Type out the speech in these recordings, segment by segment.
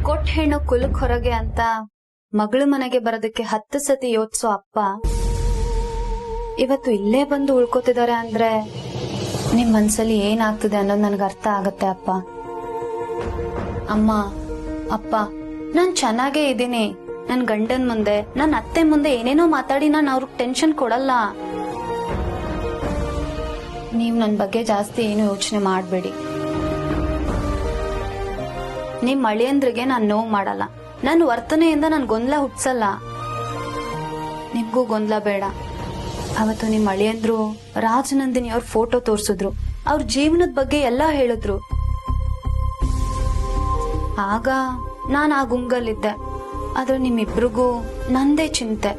ಕೊಟ್ಟ ಹೆಣ್ಣು ಕುಲಕ್ ಹೊರಗೆ ಅಂತ ಮಗಳ ಮನೆಗೆ ಬರೋದಕ್ಕೆ 10 ಸತಿ ಯೋಚಿಸೋ ಅಪ್ಪ ಇವತ್ತು ಇಲ್ಲೇ ಬಂದು ಉಳ್ಕೋತಿದ್ದಾರೆ ಅಂದ್ರೆ ನಿಮ್ ಮನ್ಸಲ್ಲಿ ಏನಾಗ್ತಿದೆ ಅನ್ನೋದು ನನ್ಗೆ ಅರ್ಥ ಆಗತ್ತೆ ಅಪ್ಪ. ಅಮ್ಮ, ಅಪ್ಪ, ನಾನ್ ಚೆನ್ನಾಗೇ ಇದ್ದೀನಿ. ನನ್ ಗಂಡನ್ ಮುಂದೆ, ನನ್ ಅತ್ತೆ ಮುಂದೆ ಏನೇನೋ ಮಾತಾಡಿ ನಾನು ಅವ್ರಿಗೆ ಟೆನ್ಷನ್ ಕೊಡಲ್ಲ. ನೀವ್ ನನ್ ಬಗ್ಗೆ ಜಾಸ್ತಿ ಏನು ಯೋಚನೆ ಮಾಡ್ಬೇಡಿ. ನಿಮ್ ಅಳಿಯಂದ್ರಿಗೆ ನಾನ್ ನೋವು ಮಾಡಲ್ಲ. ನನ್ ವರ್ತನೆಯಿಂದ ನಾನ್ ಗೊಂದಲ ಹುಟ್ಸಲ್ಲ. ನಿಮ್ಗೂ ಗೊಂದಲ ಬೇಡ. ಅವತ್ತು ನಿಮ್ ಅಳಿಯಂದ್ರು ರಾಜನಂದಿನಿ ಅವ್ರ ಫೋಟೋ ತೋರ್ಸಿದ್ರು, ಅವ್ರ ಜೀವನದ ಬಗ್ಗೆ ಎಲ್ಲಾ ಹೇಳಿದ್ರು. ಆಗ ನಾನ್ ಆ ಗುಂಗಲ್ಲಿದ್ದೆ. ಆದ್ರೆ ನಿಮ್ಮಿಬ್ರಿಗೂ ನಂದೇ ಚಿಂತೆ.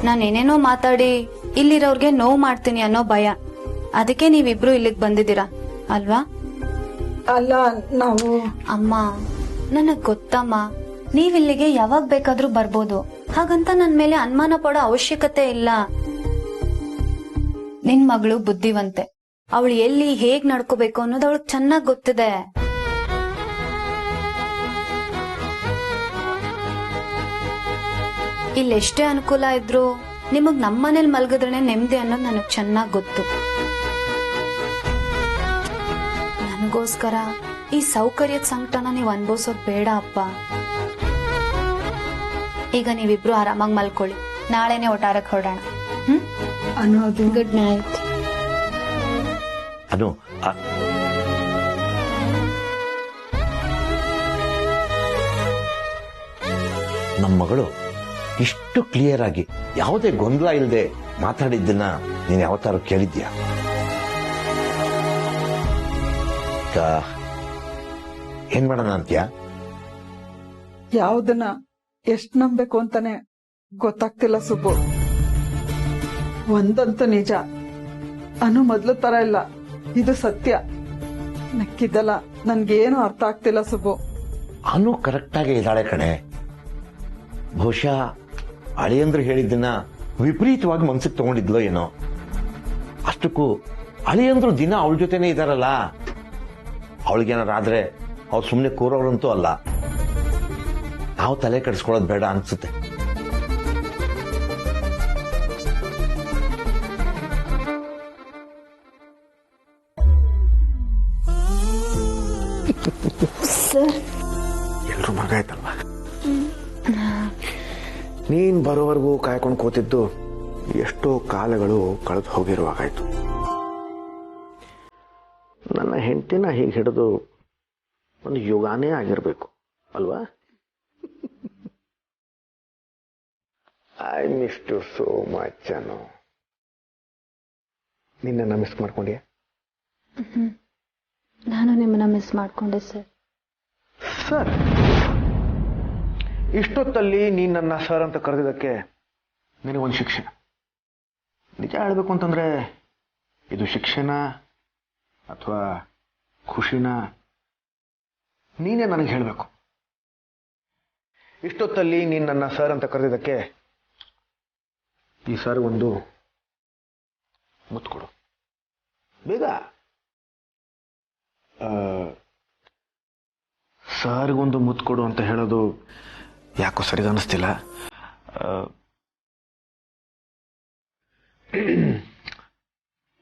ನಾನೇನೇನೋ ಮಾತಾಡಿ ಇಲ್ಲಿರೋರ್ಗೆ ನೋವು ಮಾಡ್ತೀನಿ ಅನ್ನೋ ಭಯ. ಅದಕ್ಕೆ ನೀವಿಬ್ರು ಇಲ್ಲಿಗ್ ಬಂದಿದ್ದೀರಾ ಅಲ್ವಾ? ಅಲ್ಲ, ನಾವು ಅಮ್ಮ, ನನಗ್ ಗೊತ್ತಮ್ಮ, ನೀವಿಲ್ಲಿಗೆ ಯಾವಾಗ ಬೇಕಾದ್ರೂ ಬರ್ಬೋದು. ಹಾಗಂತ ನನ್ ಮೇಲೆ ಅನುಮಾನ ಪಡೋ ಅವಶ್ಯಕತೆ ಇಲ್ಲ. ನಿನ್ ಮಗಳು ಬುದ್ಧಿವಂತೆ. ಅವಳು ಎಲ್ಲಿ ಹೇಗ್ ನಡ್ಕೋಬೇಕು ಅನ್ನೋದು ಅವಳಿಗೆ ಚೆನ್ನಾಗ್ ಗೊತ್ತಿದೆ. ಇಲ್ಲೆಷ್ಟೇ ಅನುಕೂಲ ಇದ್ರು ನಿಮಗ್ ನಮ್ಮನೇಲಿ ಮಲ್ಗದ್ರೇನೆ ನೆಮ್ಮದಿ ಅನ್ನೋದು ನನಗ್ ಚೆನ್ನಾಗ್ ಗೊತ್ತು. ನನಗೋಸ್ಕರ ಈ ಸೌಕರ್ಯದ ಸಂಕಟನ ನೀವ್ ಅನ್ಭವಿಸೋದ್ ಬೇಡ ಅಪ್ಪ. ಈಗ ನೀವಿಬ್ರು ಆರಾಮಾಗಿ ಮಲ್ಕೊಳ್ಳಿ. ನಾಳೆನೆ ಒಟ್ಟಾರಕ್ಕೆ ಹೊರಡೋಣ. ಅನ್ನೋದು. Good night. ಅನು, ನಮ್ಮ ಮಗಳು ಇಷ್ಟು ಕ್ಲಿಯರ್ ಆಗಿ ಯಾವುದೇ ಗೊಂದಲ ಇಲ್ಲದೆ ಮಾತಾಡಿದ್ದನ್ನ ನೀನ್ ಯಾವತ್ತಾರು ಕೇಳಿದ್ಯಾ? ಏನ್ ಮಾಡೋಣ ಅಂತ್ಯಾ? ಯಾವ್ದನ್ನ ಎಷ್ಟ್ ನಂಬೇಕು ಅಂತಾನೆ ಗೊತ್ತಾಗ್ತಿಲ್ಲ ಸುಬ್ಬು. ಒಂದಂತೂ ನಿಜ, ಅನು ಮೊದ್ಲು ತರ ಇಲ್ಲ, ಇದು ಸತ್ಯ. ನಕ್ಕಿದ್ದಲ್ಲ, ನನ್ಗೇನು ಅರ್ಥ ಆಗ್ತಿಲ್ಲ ಸುಬ್ಬು. ಅನು ಕರೆಕ್ಟ್ ಆಗಿ ಇದ್ದಾಳೆ ಕಣೆ. ಬಹುಶಃ ಅಳಿಯಂದ್ರು ಹೇಳಿದ್ದನ್ನ ವಿಪರೀತವಾಗಿ ಮನ್ಸಿಗೆ ತಗೊಂಡಿದ್ಲೋ ಏನೋ. ಅಷ್ಟಕ್ಕೂ ಅಳಿಯಂದ್ರು ದಿನ ಅವಳ ಜೊತೆನೆ ಇದಾರಲ್ಲ. ಅವಳಿಗೇನಾರಾದ್ರೆ ಅವ್ರು ಸುಮ್ಮನೆ ಕೂರೋರಂತೂ ಅಲ್ಲ. ನಾವು ತಲೆ ಕೆಡಿಸ್ಕೊಳ್ಳೋದು ಬೇಡ ಅನ್ಸುತ್ತೆ. ಸರ್, ಎಲ್ರೂ ಮಗ ಆಯ್ತಲ್ವಾ? ನೀನ್ ಬರೋವರೆಗೂ ಕಾಯ್ಕೊಂಡು ಕೂತಿದ್ದು ಎಷ್ಟೋ ಕಾಲಗಳು ಕಳೆದು ಹೋಗಿರುವಾಗಾಯ್ತು. ನನ್ನ ಹೆಂಡತಿನ ಹೀಗೆ ಹಿಡಿದು ಒಂದು ಯುಗಾನೇ ಆಗಿರ್ಬೇಕು ಅಲ್ವಾ? I miss you so much Anu. ನಿನ್ನ ಮಿಸ್ ಮಾಡ್ಕೊಂಡ್ಯಾ? ನಾನು ನಿಮ್ಮನ್ನ ಮಿಸ್ ಮಾಡ್ಕೊಂಡೆ ಸರ್. ಸರ್, ಇಷ್ಟೊತ್ತಲ್ಲಿ ನೀನ್ ನನ್ನ ಸರ್ ಅಂತ ಕರೆದಿದ್ದಕ್ಕೆ ನಿನಗೊಂದು ಶಿಕ್ಷೆ. ನಿಜ ಹೇಳ್ಬೇಕು ಅಂತಂದ್ರೆ ಇದು ಶಿಕ್ಷೆನ ಅಥವಾ ಖುಷಿನ ನೀನೇ ನನಗೆ ಹೇಳ್ಬೇಕು. ಇಷ್ಟೊತ್ತಲ್ಲಿ ನೀನ್ ನನ್ನ ಸರ್ ಅಂತ ಕರೆದಿದ್ದಕ್ಕೆ ಈ ಸರ್ ಒಂದು ಮುತ್ತು ಕೊಡು ಬೇಗ. ಸರ್ಗೊಂದು ಮುತ್ತು ಕೊಡು ಅಂತ ಹೇಳೋದು ಯಾಕೋ ಸರಿ ಅನಿಸ್ತಿಲ್ಲ.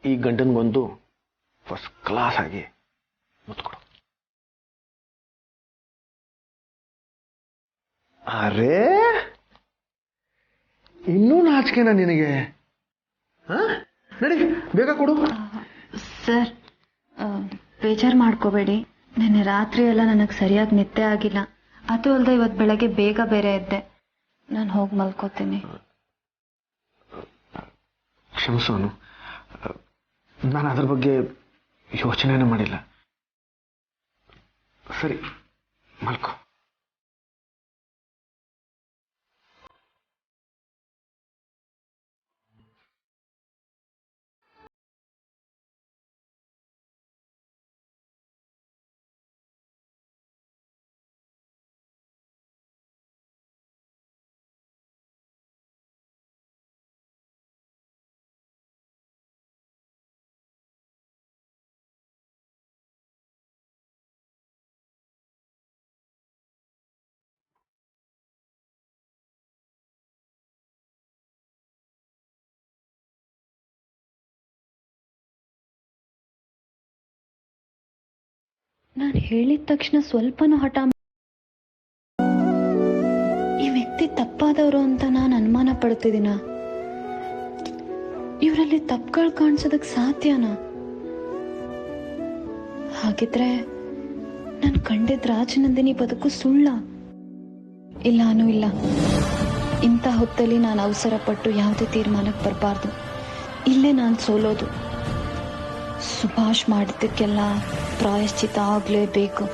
ಈ ಗಂಡನ್ಗೊಂದು ಫಸ್ಟ್ ಕ್ಲಾಸ್ ಆಗಿ ಮುತ್ತು ಕೊಡು. ಅರೇ, ಇನ್ನೂ ನಾಚಿಕೆನಾ ನಿನಗೆ? ನಡಿ, ಬೇಗ ಕೊಡು. ಸರ್, ಬೇಜಾರು ಮಾಡ್ಕೋಬೇಡಿ. ನೆನ್ನೆ ರಾತ್ರಿ ಎಲ್ಲ ನನಗೆ ಸರಿಯಾಗಿ ನಿದ್ದೆ ಆಗಿಲ್ಲ. ಅದು ಅಲ್ಲದೆ ಇವತ್ತು ಬೆಳಗ್ಗೆ ಬೇಗ ಬೇರೆ ಎದ್ದೆ. ನಾನು ಹೋಗಿ ಮಲ್ಕೋತೀನಿ. ಕ್ಷಮಿಸೋನು, ನಾನು ಅದ್ರ ಬಗ್ಗೆ ಯೋಚನೆನೇ ಮಾಡಿಲ್ಲ. ಸರಿ, ಮಲ್ಕೋ. ನಾನು ಹೇಳಿದ ತಕ್ಷಣ ಸ್ವಲ್ಪನೂ ಹಠ ಈ ವ್ಯಕ್ತಿ ತಪ್ಪಾದವರು ಅಂತ ನಾನು ಅನುಮಾನ ಪಡ್ತಿದ್ದೀನ? ಇವರಲ್ಲಿ ತಪ್ಪುಗಳು ಕಾಣಿಸೋದಕ್ಕೆ ಸಾಧ್ಯನಾ? ಹಾಗಿದ್ರೆ ನಾನು ಕಂಡಿದ್ದ ರಾಜನಂದಿನಿ ಬದುಕು ಸುಳ್ಳ? ಇಲ್ಲ ಅನು, ಇಲ್ಲ. ಇಂಥ ಹೊತ್ತಲ್ಲಿ ನಾನು ಅವಸರ ಪಟ್ಟು ಯಾವುದೇ ತೀರ್ಮಾನಕ್ಕೆ ಬರಬಾರ್ದು. ಇಲ್ಲೇ ನಾನು ಸೋಲೋದು. ಸುಭಾಷ್ ಮಾಡಿದ್ದಕ್ಕೆಲ್ಲ ಪ್ರಾಯಶ್ಚಿತ ಆಗಲೇಬೇಕು.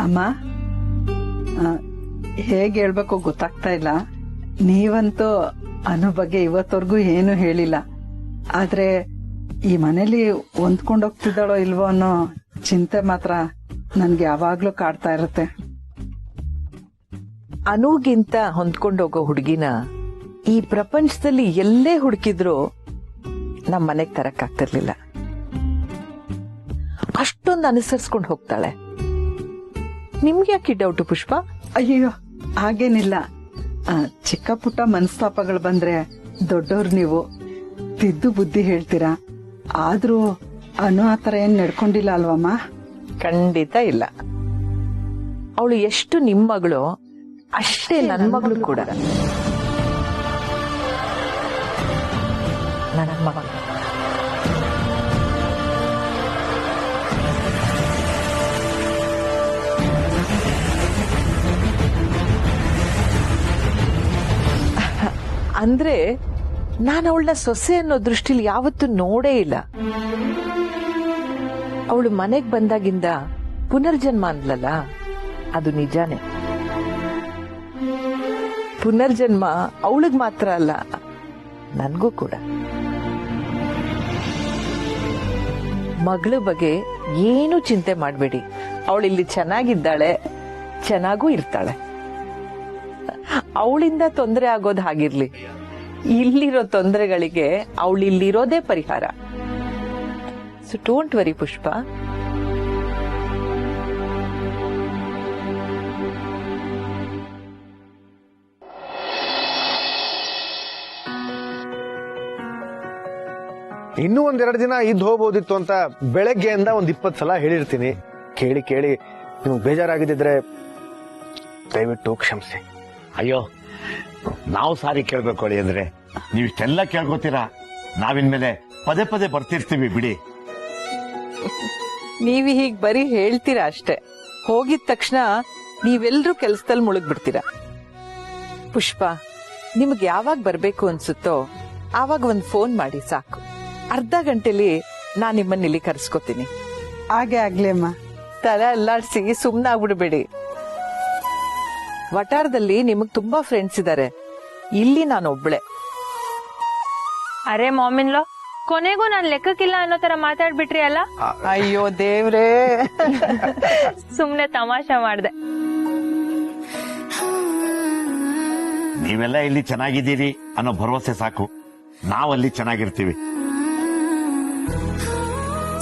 ಅಮ್ಮ, ಹೇಗೆ ಹೇಳ್ಬೇಕು ಗೊತ್ತಾಗ್ತಾ ಇಲ್ಲ. ನೀವಂತೂ ಅನು ಬಗ್ಗೆ ಇವತ್ತವರೆಗೂ ಏನು ಹೇಳಿಲ್ಲ. ಆದ್ರೆ ಈ ಮನೇಲಿ ಹೊಂದ್ಕೊಂಡೋಗ್ತಿದ್ದಾಳೋ ಇಲ್ವೋ ಅನ್ನೋ ಚಿಂತೆ ಮಾತ್ರ ನನ್ಗೆ ಯಾವಾಗ್ಲೂ ಕಾಡ್ತಾ ಇರುತ್ತೆ. ಅನುಗಿಂತ ಹೊಂದ್ಕೊಂಡೋಗೋ ಹುಡುಗಿನ ಈ ಪ್ರಪಂಚದಲ್ಲಿ ಎಲ್ಲೇ ಹುಡುಕಿದ್ರು ನಮ್ಮ ಮನೆಗ್ ತರಕ್ಕಾಗ್ತಿರ್ಲಿಲ್ಲ. ಅಷ್ಟೊಂದು ಅನುಸರಿಸ್ಕೊಂಡು ಹೋಗ್ತಾಳೆ. ನಿಮ್ಗೆ ಯಾಕೆ ಡೌಟು ಪುಷ್ಪ? ಅಯ್ಯೋ, ಹಾಗೇನಿಲ್ಲ. ಚಿಕ್ಕ ಪುಟ್ಟ ಮನಸ್ತಾಪಗಳು ಬಂದ್ರೆ ದೊಡ್ಡವ್ರು ನೀವು ತಿದ್ದು ಬುದ್ಧಿ ಹೇಳ್ತೀರಾ. ಆದ್ರೂ ಅನು ಆತರ ಏನ್ ನಡ್ಕೊಂಡಿಲ್ಲ ಅಲ್ವಮ್ಮ? ಖಂಡಿತ ಇಲ್ಲ. ಅವಳು ಎಷ್ಟು ನಿಮ್ ಮಗಳು ಅಷ್ಟೇ ನನ್ ಮಗಳು ಕೂಡ. ನನ್ನ ಮಗಳು. ಅಂದ್ರೆ ನಾನು ಅವಳನ್ನ ಸೊಸೆ ಅನ್ನೋ ದೃಷ್ಟಿಲಿ ಯಾವತ್ತೂ ನೋಡೇ ಇಲ್ಲ. ಅವಳು ಮನೆಗ್ ಬಂದಾಗಿಂದ ಪುನರ್ಜನ್ಮ ಅಂದ್ಲಲ್ಲ, ಅದು ನಿಜಾನೇ. ಪುನರ್ಜನ್ಮ ಅವಳಿಗ್ ಮಾತ್ರ ಅಲ್ಲ, ನನ್ಗೂ ಕೂಡ. ಮಗಳ ಬಗ್ಗೆ ಏನು ಚಿಂತೆ ಮಾಡ್ಬೇಡಿ. ಅವಳಿಲ್ಲಿ ಚೆನ್ನಾಗಿದ್ದಾಳೆ, ಚೆನ್ನಾಗೂ ಇರ್ತಾಳೆ. ಅವಳಿಂದ ತೊಂದರೆ ಆಗೋದು ಹಾಗಿರ್ಲಿ, ಇಲ್ಲಿರೋ ತೊಂದರೆಗಳಿಗೆ ಅವಳಿಲ್ಲಿರೋದೇ ಪರಿಹಾರ. ಸೊ ಡೋಂಟ್ ವರಿ ಪುಷ್ಪ. ಇನ್ನೂ ಒಂದೆರಡು ದಿನ ಇದ್ದು ಹೋಗ್ಬೋದಿತ್ತು ಅಂತ ಬೆಳಗ್ಗೆಯಿಂದ 20 ಸಲ ಹೇಳಿರ್ತೀನಿ. ಕೇಳಿ ಕೇಳಿ ನಿಮ್ಗೆ ಬೇಜಾರಾಗಿದ್ದಿದ್ರೆ ದಯವಿಟ್ಟು ಕ್ಷಮಿಸಿ. ಅಯ್ಯೋ, ನಾವು ಸಾರಿ ಕೇಳ್ಬೇಕು ಅಂದ್ರೆ ನೀವಿಷ್ಟೆಲ್ಲ ಕೇಳ್ಕೊತೀರಾ. ನಾವಿನ್ಮೇಲೆ ಪದೇ ಪದೇ ಬರ್ತಿರ್ತೀವಿ ಬಿಡಿ. ನೀವ್ ಹೀಗ್ ಬರೀ ಹೇಳ್ತೀರಾ ಅಷ್ಟೇ. ಹೋಗಿದ ತಕ್ಷಣ ನೀವೆಲ್ರೂ ಕೆಲ್ಸದಲ್ಲಿ ಮುಳುಗ್ಬಿಡ್ತೀರಾ. ಪುಷ್ಪ, ನಿಮ್ಗೆ ಯಾವಾಗ ಬರ್ಬೇಕು ಅನ್ಸುತ್ತೋ ಆವಾಗ ಒಂದ್ ಫೋನ್ ಮಾಡಿ ಸಾಕು. ಅರ್ಧ ಗಂಟೆಲಿ ನಾನ್ ನಿಮ್ಮನ್ನ ಇಲ್ಲಿ ಕರ್ಸ್ಕೊತೀನಿ. ಹಾಗೆ ಆಗ್ಲಿ ಅಮ್ಮ. ತಲೆ ಅಲ್ಲಾಡ್ಸಿ ಸುಮ್ನಾಗ್ಬಿಡ್ಬೇಡಿ. ವಟಾರದಲ್ಲಿ ನಿಮಗ್ ತುಂಬಾ ಫ್ರೆಂಡ್ಸ್ ಇದಾರೆ, ಇಲ್ಲಿ ನಾನು ಒಬ್ಳೆ. ಅರೆ ಮಾಮಿನ್ಲೋ, ಕೊನೆಗೂ ನಾನ್ ಲೆಕ್ಕಕ್ಕಿಲ್ಲ ಅನ್ನೋ ತರ ಮಾತಾಡ್ಬಿಟ್ರಿ ಅಲ್ಲ. ಅಯ್ಯೋ ದೇವ್ರೇ, ಸುಮ್ನೆ ತಮಾಷೆ ಮಾಡ್ದೆ. ನೀವೆಲ್ಲ ಇಲ್ಲಿ ಚೆನ್ನಾಗಿದ್ದೀರಿ ಅನ್ನೋ ಭರವಸೆ ಸಾಕು. ನಾವಲ್ಲಿ ಚೆನ್ನಾಗಿರ್ತೀವಿ.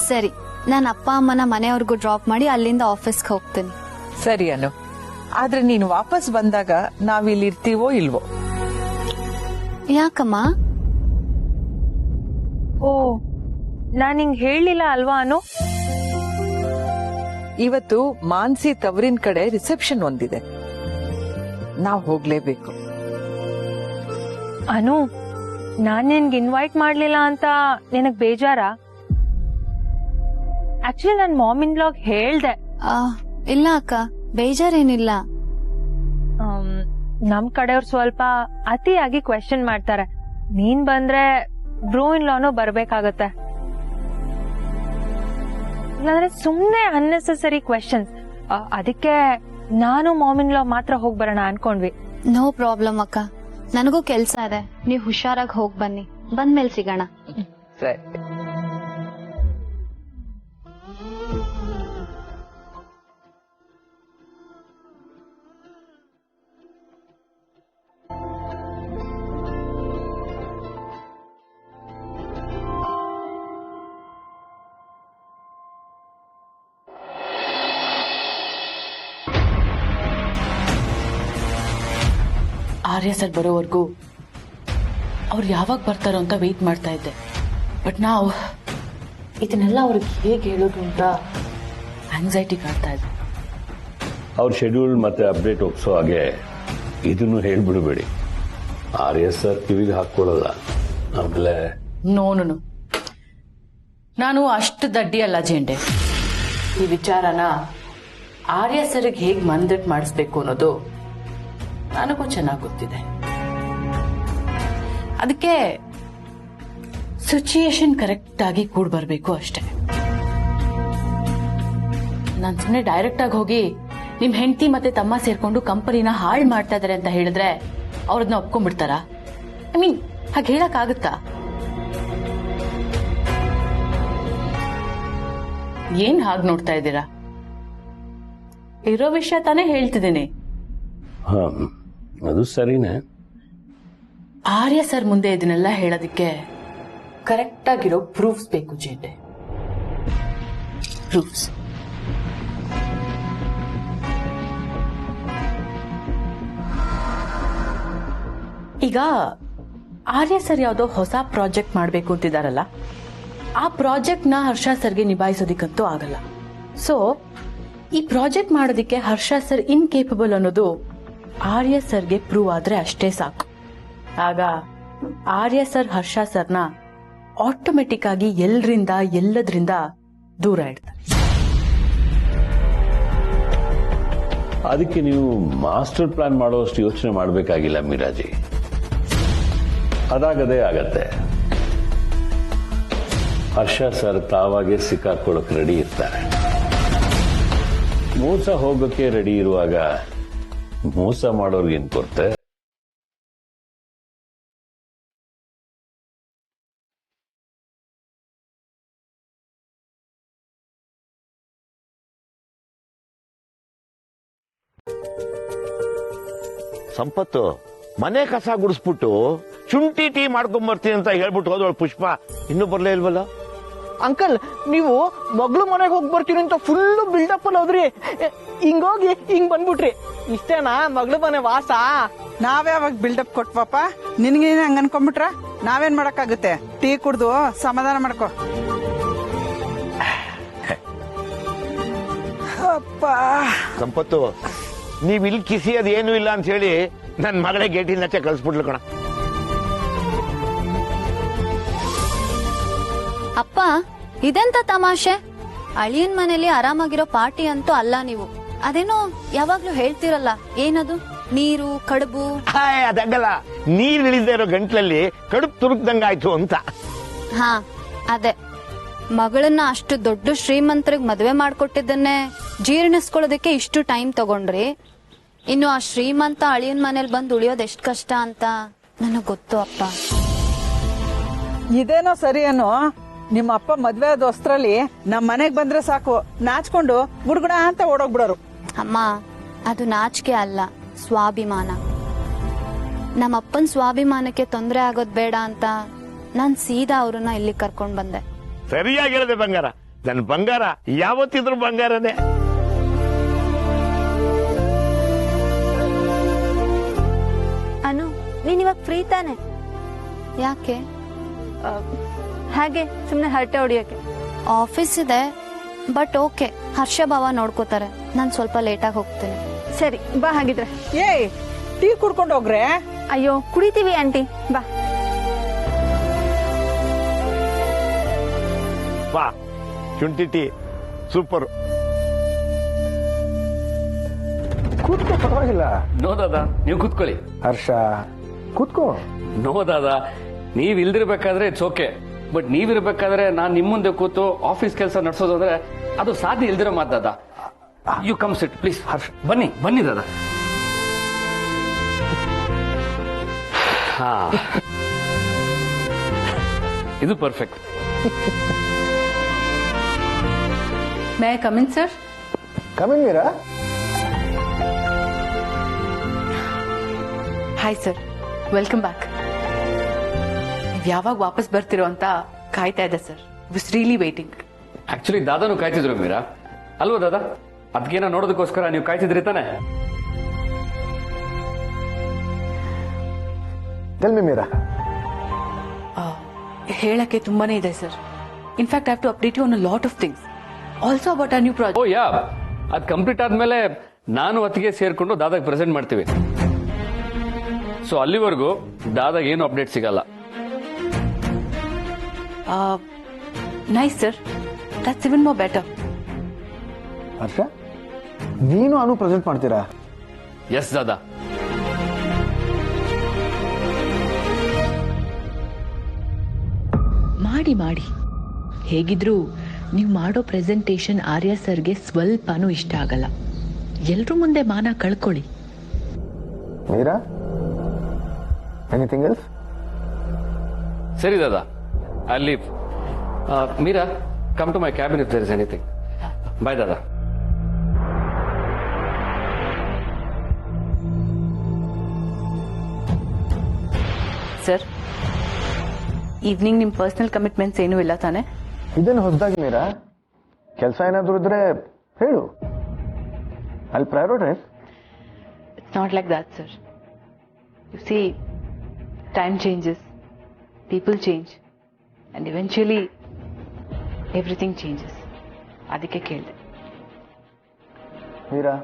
ಸರಿ, ನಾನು ಅಪ್ಪ ಅಮ್ಮನ ಮನೆಯವ್ರಿಗೂ ಡ್ರಾಪ್ ಮಾಡಿ ಅಲ್ಲಿಂದ ಆಫೀಸ್ಗೆ ಹೋಗ್ತೀನಿ. ಸರಿ ಅನು. ಆದ್ರೆ ನೀನು ವಾಪಸ್ ಬಂದಾಗ ನಾವಿಲ್ಲಿ ಇರ್ತೀವೋ ಇಲ್ವೋ? ಯಾಕಮ್ಮ? ಓ, ನಾನ್ ಹಿಂಗ್ ಹೇಳಿಲ್ಲ ಅಲ್ವಾ ಅನು? ಇವತ್ತು ಮಾನ್ಸಿ ತವರಿನ ಕಡೆ ರಿಸೆಪ್ಷನ್ ಒಂದಿದೆ, ನಾವ್ ಹೋಗ್ಲೇಬೇಕು. ಅನು, ನಾನ್ ನಿನ್ಗೆ ಇನ್ವೈಟ್ ಮಾಡ್ಲಿಲ್ಲ ಅಂತ ನಿನಗ್ ಬೇಜಾರ? ಆಕ್ಚುಲಿ ನನ್ ಮಾಮಿನ್ ಬ್ಲಾಗ್ ಹೇಳ್ದೆ. ಇಲ್ಲ ಅಕ್ಕ, ಬೇಜಾರೇನಿಲ್ಲ. ನಮ್ ಕಡೆಯವ್ರು ಸ್ವಲ್ಪ ಅತಿಯಾಗಿ ಕ್ವೆಶ್ಚನ್ ಮಾಡ್ತಾರೆ. ನೀನ್ ಬಂದ್ರೆ ಬ್ರೋ ಇನ್ ಲಾನು ಬರ್ಬೇಕಾಗತ್ತೆ. ಇಲ್ಲಾಂದ್ರೆ ಸುಮ್ನೆ ಅನ್ನೆಸೆಸರಿ ಕ್ವೆಶ್ಚನ್ಸ್. ಅದಕ್ಕೆ ನಾನು ಮಾಮಿನ್ ಲಾ ಮಾತ್ರ ಹೋಗ್ ಬರೋಣ ಅನ್ಕೊಂಡ್ವಿ. ನೋ ಪ್ರಾಬ್ಲಮ್ ಅಕ್ಕ, ನನಗೂ ಕೆಲ್ಸ ಇದೆ. ನೀವು ಹುಷಾರಾಗಿ ಹೋಗ್ ಬನ್ನಿ. ಬಂದ್ಮೇಲೆ ಸಿಗೋಣ. ಸರಿ. ಆರ್ಯ ಸರ್ ಬರೋವರೆಗೂ ಅವ್ರು ಯಾವಾಗ ಬರ್ತಾರೋ ಅಂತ ವೆಯ್ಟ್ ಮಾಡ್ತಾ ಇದ್ದೆ. ಬಟ್ ನಾವು ಇದನ್ನೆಲ್ಲ ಅವ್ರಿಗೆ ಹೇಗೆ ಹೇಳೋದು ಅಂತ ಆಂಗ್ಸೈಟಿ ಕಾಡ್ತಾ ಇದೆ. ಅವ್ರ ಶೆಡ್ಯೂಲ್ ಮತ್ತೆ ಅಪ್ಡೇಟ್ ಒಪ್ಸೋ ಹಾಗೆ ಇದನ್ನು ಹೇಳ್ಬಿಡಬೇಡಿ. ಆರ್ಯ ಸರ್ ಕಿವಿಗೆ ಹಾಕೊಳ್ಳಲ್ಲ. ಆಮೇಲೆ ನೋನು ನಾನು ಅಷ್ಟು ದಡ್ಡಿ ಅಲ್ಲ ಜೆಂಡೆ. ಈ ವಿಚಾರನ ಆರ್ಯ ಸರ್ಗೆ ಹೇಗೆ ಮಂದಟ್ ಮಾಡಿಸ್ಬೇಕು ಅನ್ನೋದು ನನಗೂ ಚೆನ್ನಾಗಿ ಗೊತ್ತಿದೆ. ಅದಕ್ಕೆ ಸಿಚುಯೇಷನ್ ಕರೆಕ್ಟ್ ಆಗಿ ಕೂಡ್ ಬರಬೇಕು ಅಷ್ಟೇ. ನಾನು ಸುಮ್ಮನೆ ಡೈರೆಕ್ಟ್ ಆಗಿ ಹೋಗಿ ನಿಮ್ ಹೆಂಡತಿ ಮತ್ತೆ ತಮ್ಮ ಸೇರ್ಕೊಂಡು ಕಂಪನಿನ ಹಾಳು ಮಾಡ್ತಾ ಇದಾರೆ ಅಂತ ಹೇಳಿದ್ರೆ ಅವ್ರದನ್ನ ಒಪ್ಕೊಂಡ್ಬಿಡ್ತಾರ? ಐ ಮೀನ್ ಹಾಗೆ ಹೇಳಕ್ ಆಗುತ್ತಾ? ಏನ್ ಹಾಗೆ ನೋಡ್ತಾ ಇದ್ದೀರಾ? ಇರೋ ವಿಷಯ ತಾನೇ ಹೇಳ್ತಿದ್ದೀನಿ. ಅದು ಸರಿನೇ. ಆರ್ಯ ಸರ್ ಮುಂದೆ ಇದನ್ನೆಲ್ಲ ಹೇಳೋದಕ್ಕೆ ಕರೆಕ್ಟ್ ಆಗಿರೋ ಪ್ರೂಫ್ಸ್ ಬೇಕು ಜೇಂಡೆ. ಪ್ರೂಫ್ಸ್. ಈಗ ಆರ್ಯ ಸರ್ ಯಾವುದೋ ಹೊಸ ಪ್ರಾಜೆಕ್ಟ್ ಮಾಡಬೇಕು ಅಂತಿದಾರಲ್ಲ, ಆ ಪ್ರಾಜೆಕ್ಟ್ ನ ಹರ್ಷ ಸರ್ಗೆ ನಿಭಾಯಿಸೋದಿಕ್ಕಂತೂ ಆಗಲ್ಲ. ಸೊ ಈ ಪ್ರಾಜೆಕ್ಟ್ ಮಾಡೋದಿಕ್ಕೆ ಹರ್ಷ ಸರ್ ಇನ್ಕೇಪಬಲ್ ಅನ್ನೋದು ಆರ್ಯ ಸರ್ಗೆ ಪ್ರೂವ್ ಆದ್ರೆ ಅಷ್ಟೇ ಸಾಕು. ಆಗ ಆರ್ಯ ಸರ್ ಹರ್ಷ ಸರ್ನ ಆಟೋಮೆಟಿಕ್ ಆಗಿ ಎಲ್ಲದ್ರಿಂದ ದೂರ ಇಡ್ತಾರೆ. ಅದಕ್ಕೆ ನೀವು ಮಾಸ್ಟರ್ ಪ್ಲಾನ್ ಮಾಡೋಷ್ಟು ಯೋಚನೆ ಮಾಡಬೇಕಾಗಿಲ್ಲ ಮೀರಾಜಿ. ಅದಾಗದೇ ಆಗತ್ತೆ. ಹರ್ಷ ಸರ್ ತಾವಾಗೆ ಸಿಕ್ಕಾಕೊಳ್ಳೋಕೆ ರೆಡಿ ಇರ್ತಾರೆ. ಮೋಸ ಹೋಗೋಕೆ ರೆಡಿ ಇರುವಾಗ ಮೋಸ ಮಾಡೋರ್ಗೇನ್ ಕೊರತೆ? ಸಂಪತ್ತು ಮನೆ ಕಸ ಗುಡಿಸ್ಬಿಟ್ಟು ಶುಂಠಿ ಟೀ ಮಾಡ್ಕೊಂಡ್ ಬರ್ತೀನಿ ಅಂತ ಹೇಳ್ಬಿಟ್ಟು ಹೋದವಳು ಪುಷ್ಪ ಇನ್ನೂ ಬರ್ಲೇ ಇಲ್ವಲ್ಲ? ಅಂಕಲ್, ನೀವು ಮಗಳು ಮನೆಗೆ ಹೋಗಿ ಬರ್ತೀನಿ ಅಂತ ಫುಲ್ ಬಿಲ್ಡಪ್ ಅಲ್ಲಿ ಹೋದ್ರಿ. ಹಿಂಗೋಗಿ ಹಿಂಗ್ ಬಂದ್ಬಿಟ್ರಿ. ಇಷ್ಟೇನಾ ಮಗಳು ಮನೆ ವಾಸ? ನಾವ್ಯಾವಾಗ ಬಿಲ್ಡಪ್ ಕೊಟ್ವಪ್ಪ? ನಿನ್ಗೇನೆ ಹಂಗ ಅನ್ಕೊಂಡ್ಬಿಟ್ರ? ನಾವೇನ್ ಮಾಡಕ್ಕಾಗುತ್ತೆ? ಟೀ ಕುಡ್ದು ಸಮಾಧಾನ ಮಾಡ್ಕೊ. ಅಪ್ಪ ಸಂಪತ್ತು, ನೀವ್ ಇಲ್ಲಿ ಕಿಸಿ ಅದೇನು ಇಲ್ಲ ಅಂತ ಹೇಳಿ ನನ್ ಮಗಳೇ ಗೇಟಿಂದಾಚೆ ಕಳ್ಸ್ಬಿಡ್ಲು ಕಣ. ಅಪ್ಪ ಇದೆಂತ ತಮಾಷೆ? ಅಳಿಯನ್ ಮನೇಲಿ ಆರಾಮಾಗಿರೋ ಪಾರ್ಟಿ ಅಂತೂ ಅಲ್ಲ ನೀವು. ಅದೇನೋ ಯಾವಾಗ್ಲೂ ಹೇಳ್ತಿರಲ್ಲ, ಏನದು ನೀರು ಕಡುಬು? ಅದಾಗಲ್ಲ, ನೀರ್ ಇಳಿದೇ ಇರೋ ಗಂಟ್ಲಲ್ಲಿ ಕಡುಬು ತುರುಕ್ದಂಗಾಯ್ತು ಅಂತ. ಹಾ ಅದೇ, ಮಗಳನ್ನ ಅಷ್ಟು ದೊಡ್ಡ ಶ್ರೀಮಂತರಿಗೆ ಮದುವೆ ಮಾಡ್ಕೊಟ್ಟಿದ್ದನ್ನೇ ಜೀರ್ಣಿಸ್ಕೊಳ್ಳೋದಕ್ಕೆ ಇಷ್ಟು ಟೈಮ್ ತಗೊಂಡ್ರಿ. ಇನ್ನು ಆ ಶ್ರೀಮಂತ ಅಳಿಯನ್ ಮನೇಲಿ ಬಂದು ಉಳಿಯೋದು ಎಷ್ಟು ಕಷ್ಟ ಅಂತ ನನಗ್ ಗೊತ್ತು ಅಪ್ಪ. ಇದೇನೋ ಸರಿ ಏನೋ, ನಿಮ್ಮ ಅಪ್ಪ ಮದ್ವೆ ಆದ ಹೊಸ್ತ್ರಲ್ಲಿ ನಮ್ ಮನೆಗ್ ಬಂದ್ರೆ ಸಾಕು ನಾಚ್ಕೊಂಡು ಗುಡ್ಗುಡ ಅಂತ ಓಡೋಗ್ಬಿಡೋರು. ಅಮ್ಮ, ಅದು ನಾಚಿಕೆ ಅಲ್ಲ, ಸ್ವಾಭಿಮಾನ. ನಮ್ಮಪ್ಪನ್ ಸ್ವಾಭಿಮಾನಕ್ಕೆ ತೊಂದರೆ ಆಗೋದ್ ಬೇಡ ಅಂತ ನಾನ್ ಸೀದಾ ಅವ್ರನ್ನ ಇಲ್ಲಿ ಕರ್ಕೊಂಡ್ ಬಂದೆ. ಸರಿಯಾಗಿ ಹೇಳಿದೆ ಬಂಗಾರ. ನನ್ ಬಂಗಾರ ಯಾವತ್ತಿದ್ರು ಬಂಗಾರನೇ. ಅನು, ನೀನ್ ಇವಾಗ ಫ್ರೀ ತಾನೆ? ಯಾಕೆ? ಹಾಗೆ ಸುಮ್ನೆ ಹರಟೆ ಹೊಡಿಯಕ್ಕೆ. ಆಫೀಸ್ ಇದೆ, ಬಟ್ ಓಕೆ, ಹರ್ಷ ಭಾವ ನೋಡ್ಕೋತಾರೆ. ನಾನ್ ಸ್ವಲ್ಪ ಲೇಟಾಗಿ ಹೋಗ್ತೀನಿ. ಸರಿ ಬಾ ಹಾಗಿದ್ರೆ. ಏಯ್, ಟೀ ಕುಡ್ಕೊಂಡು ಹೋಗ್ರೆ. ಅಯ್ಯೋ ಕುಡಿತೀವಿ ಆಂಟಿ, ಬಾ. ಬಾ, ಶುಂಠಿ ಟೀ ಸೂಪರ್. ಕೂತ್ಕೋ, ಪರವಾಗಿಲ್ಲ. ನೋ ದಾದಾ, ನೀವು ಕೂತ್ಕೊಳ್ಳಿ. ಹರ್ಷ ಕೂತ್ಕೋ. ನೋ ದಾದಾ, ನೀವ್ ಇಲ್ದಿರ್ಬೇಕಾದ್ರೆ ಇಟ್ಸ್ ಓಕೆ. ಬಟ್ ನೀವಿರ್ಬೇಕಾದ್ರೆ ನಾನ್ ನಿಮ್ ಮುಂದೆ ಕೂತು ಆಫೀಸ್ ಕೆಲಸ ನಡೆಸೋದು ಅಂದ್ರೆ ಅದು ಸಾಧ್ಯ ಇಲ್ದಿರೋ ಮಾತು ದಾದಾ. You come sit please. Harsha ಬನ್ನಿ ಬನ್ನಿ ದಾದಾ. ಹಾ, ಇದು perfect. May I come in sir? Coming Meera. Hi sir, welcome back. ನೀವು ಯಾವಾಗ ವಾಪಸ್ ಬರ್ತಿರೋ ಅಂತ ಕಾಯ್ತಾ ಇದ್ದೆ sir. Was really waiting. Actually ದಾದಾನು ಕಾಯ್ತಿದ್ರು ಮೀರಾ, ಅಲ್ವಾ ದಾದಾ? ಅದಕ್ಕೇನೋ ನೋಡೋದಕ್ಕೋಸ್ಕರ ನೀವು ಕಾಯ್ತಿದ್ರಿ ತಾನೆ? Tell me Meera. ಹೇಳಕ್ಕೆ ತುಂಬಾನೇ ಇದೆ sir. In fact I have to update you on a lot of things, also about a new project. Oh yeah, ಅದು ಕಂಪ್ಲೀಟ್ ಆದ್ಮೇಲೆ ನಾನು ಹೊತ್ತಿಗೆ ಸೇರ್ಕೊಂಡು ದಾದಾಗ ಪ್ರೆಸೆಂಟ್ ಮಾಡ್ತೀವಿ. ಸೊ ಅಲ್ಲಿವರೆಗೂ ದಾದಾಗ ಏನು ಅಪ್ಡೇಟ್ ಸಿಗಲ್ಲ. Nice sir, that's even more better. Harsha, ನೀನು ಅನು ಪ್ರೆಸೆಂಟ್ ಮಾಡ್ತೀರಾ? ಎಸ್ ದಾದಾ. ಮಾಡಿ ಮಾಡಿ. ಹೇಗಿದ್ರು ನೀವು ಮಾಡೋ ಪ್ರೆಸೆಂಟೇಶನ್ ಆರ್ಯ ಸರ್ಗೆ ಸ್ವಲ್ಪನೂ ಇಷ್ಟ ಆಗಲ್ಲ. ಎಲ್ರೂ ಮುಂದೆ ಮಾನ ಕಳ್ಕೊಳ್ಳಿ. Meera, anything else? ಸರಿ ದಾದಾ, I leave. Meera, come to my cabin if there is anything. Bye ದಾದಾ. ಸರ್, ಈವ್ನಿಂಗ್ ನಿಮ್ಮ ಪರ್ಸನಲ್ ಕಮಿಟ್ಮೆಂಟ್ಸ್ ಏನೂ ಇಲ್ಲ ತಾನೆ? ಇದೇನು ಹೊಸದಾಗಿ ಮೀರಾ? ಕೆಲಸ ಏನಾದರೂ ಇದ್ರೆ ಹೇಳು, ಅಲ್ಲಿ prioritise. It's not like that, sir. You see, time changes, people change, and eventually everything changes. ಅದಕ್ಕೆ ಕೇಳಿದೆ. Meera,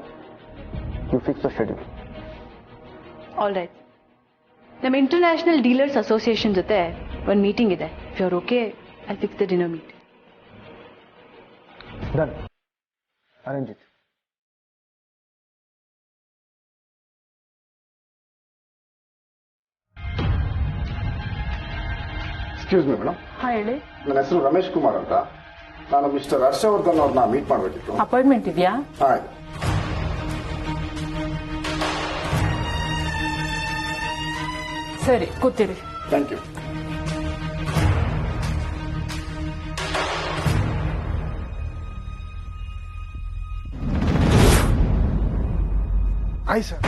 you fix the schedule. All right. ನಮ್ಮ ಇಂಟರ್ನ್ಯಾಷನಲ್ ಡೀಲರ್ಸ್ ಅಸೋಸಿಯೇಷನ್ ಜೊತೆ ಒಂದು ಮೀಟಿಂಗ್ ಇದೆ. If you are okay, I fix the dinner meet. Done. Arrange it. Excuse me madam. ಹೇಳಿ. ನನ್ನ ಹೆಸರು ರಮೇಶ್ ಕುಮಾರ್ ಅಂತ. ನಾನು ಮಿಸ್ಟರ್ ಹರ್ಷವರ್ಧನ್ ಅವ್ರನ್ನ ಮೀಟ್ ಮಾಡಬೇಕಿತ್ತು. ಅಪಾಯಿಂಟ್ಮೆಂಟ್ ಇದೆಯಾ? ಹಾಯ್. ಸರಿ, ಕೂತಿರಿ. Thank you. Hi sir.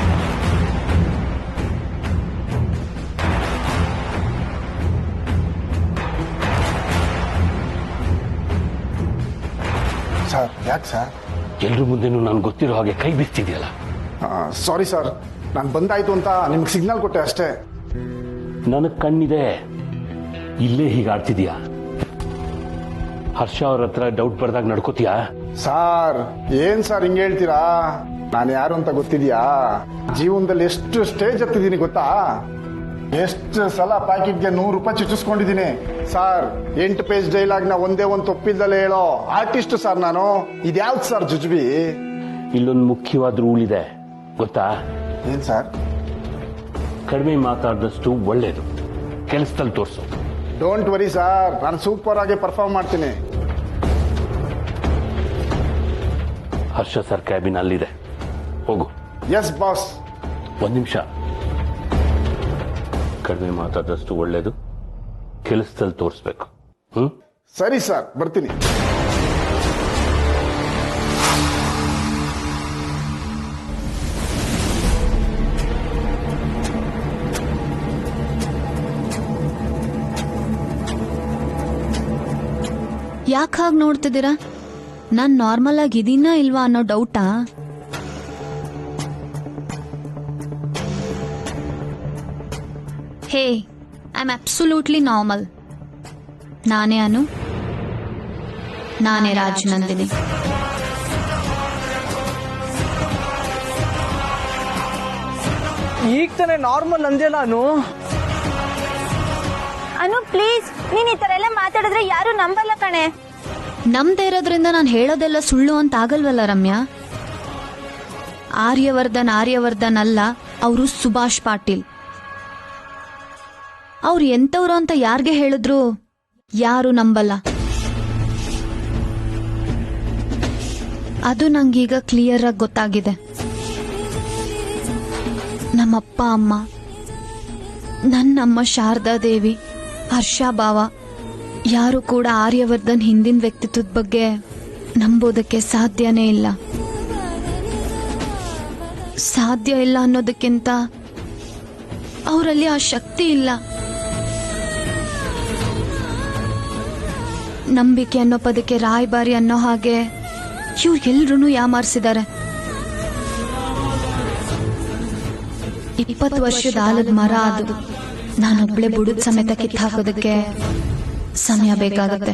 Sir, ಯಾಕೆ ಸರ್? ಎಲ್ರ ಮುಂದೆನೂ ನಾನು ಗೊತ್ತಿರೋ ಹಾಗೆ ಕೈ ಬಿಸ್ತಿದೆಯಲ್ಲ. ಸಾರಿ ಸರ್, ನಾನು ಬಂದಾಯ್ತು ಅಂತ ನಿಮ್ಗೆ ಸಿಗ್ನಲ್ ಕೊಟ್ಟೆ ಅಷ್ಟೇ. ನನಗ್ ಕಣ್ಣಿದೆ, ಇಲ್ಲೇ ಹೀಗೆ ಆಡ್ತಿದ್ಯಾ? ಹರ್ಷ ಅವ್ರ ಹತ್ರ ಡೌಟ್ ಬರ್ದಾಗ ನಡ್ಕೋತೀಯಾ? ಸಾರ್, ಏನ್ ಸರ್ ಹಿಂಗೆ ಹೇಳ್ತೀರಾ? ನಾನು ಯಾರು ಅಂತ ಗೊತ್ತಿದ್ಯಾ? ಜೀವನದಲ್ಲಿ ಎಷ್ಟು ಸ್ಟೇಜ್ ಹತ್ತಿದ್ದೀನಿ ಗೊತ್ತಾ? ಎಷ್ಟು ಸಲ ಪ್ಯಾಕೆಟ್ಗೆ 100 ರೂಪಾಯಿ ಚುಚ್ಚಿಸ್ಕೊಂಡಿದ್ದೀನಿ ಸರ್. 8 ಪೇಜ್ ಡೈಲಾಗ್ ನ ಒಂದೇ ಒಂದು ತಪ್ಪಿಲ್ದಲೇ ಹೇಳೋ ಆರ್ಟಿಸ್ಟ್ ಸರ್ ನಾನು. ಇದ್ಯಾವ್ದು ಸರ್ ಜುಜ್ಬಿ? ಇಲ್ಲೊಂದು ಮುಖ್ಯವಾದ ರೂಲ್ ಇದೆ ಗೊತ್ತಾ? ಏನ್ ಸರ್? ಕಡಿಮೆ ಮಾತಾಡಿದಷ್ಟು ಒಳ್ಳೇದು, ಕೆಲಸದಲ್ಲಿ ತೋರಿಸು. ಡೋಂಟ್ ವರಿ ಸರ್, ನಾನು ಸೂಪರ್ ಆಗಿ ಪರ್ಫಾರ್ಮ್ ಮಾಡ್ತೀನಿ. ಹರ್ಷ ಸರ್ ಕ್ಯಾಬಿನ್ ಅಲ್ಲಿದೆ, ಹೋಗು. Yes boss. ಒಂದ್ ನಿಮಿಷ. ಕಡಿಮೆ ಮಾತಾಡಿದಷ್ಟು ಒಳ್ಳೇದು, ಕೆಲಸದಲ್ಲಿ ತೋರಿಸ್ಬೇಕು. ಸರಿ ಸರ್, ಬರ್ತೀನಿ. ಯಾಕೆ ಹಾಗೆ ನೋಡ್ತಿದ್ದೀರಾ? ನಾನ್ ನಾರ್ಮಲ್ ಆಗಿದ್ದೀನಾ ಇಲ್ವಾ ಅನ್ನೋ ಡೌಟಾ? ಹೇ, ಐ ಆಮ್ ಅಬ್ಸಲ್ಯೂಟ್ಲಿ ನಾರ್ಮಲ್. ನಾನೇ ಅನು, ನಾನೇ ರಾಜನಂದಿನಿ. ಈಗ ತಾನೇ ನಾರ್ಮಲ್ ಅಂದೆ ನಾನು. ಅನು ಪ್ಲೀಸ್, ನೀನ್ ಈ ತರ ಎಲ್ಲ ಮಾತಾಡಿದ್ರೆ ಯಾರು ನಂಬಲ್ಲ ಕಣೆ. ನಮ್ದೇ ಇರೋದ್ರಿಂದ ನಾನು ಹೇಳೋದೆಲ್ಲ ಸುಳ್ಳು ಅಂತ ಆಗಲ್ವಲ್ಲ ರಮ್ಯಾ? ಆರ್ಯವರ್ಧನ್ ಅಲ್ಲ, ಅವರು ಸುಭಾಷ್ ಪಾಟೀಲ್. ಅವ್ರು ಎಂತವ್ರು ಅಂತ ಯಾರಿಗೆ ಹೇಳಿದ್ರು ಯಾರು ನಂಬಲ್ಲ. ಅದು ನಂಗೀಗ ಕ್ಲಿಯರ್ ಆಗಿ ಗೊತ್ತಾಗಿದೆ. ನಮ್ಮಪ್ಪ ಅಮ್ಮ, ನನ್ನಮ್ಮ ಶಾರದಾ ದೇವಿ, ಹರ್ಷ ಭಾವ ಯಾರು ಕೂಡ ಆರ್ಯವರ್ಧನ್ ಹಿಂದಿನ ವ್ಯಕ್ತಿತ್ವದ ಬಗ್ಗೆ ನಂಬೋದಕ್ಕೆ ಸಾಧ್ಯನೇ ಇಲ್ಲ. ಸಾಧ್ಯ ಇಲ್ಲ ಅನ್ನೋದಕ್ಕಿಂತ ಅವರಲ್ಲಿ ಆ ಶಕ್ತಿ ಇಲ್ಲ. ನಂಬಿಕೆ ಅನ್ನೋ ಪದಕ್ಕೆ ರಾಯಭಾರಿ ಅನ್ನೋ ಹಾಗೆ ಇವ್ರು ಎಲ್ರೂ ಯಾಮಾರಿಸಿದ್ದಾರೆ. 20 ವರ್ಷದ ಆಲದ ಮರ ಅದು. ನಾನೊಬ್ಳೆ ಬುಡದ ಸಮೇತ ಕಿತ್ತು ಹಾಕೋದಕ್ಕೆ ಸಮಯ ಬೇಕಾಗುತ್ತೆ.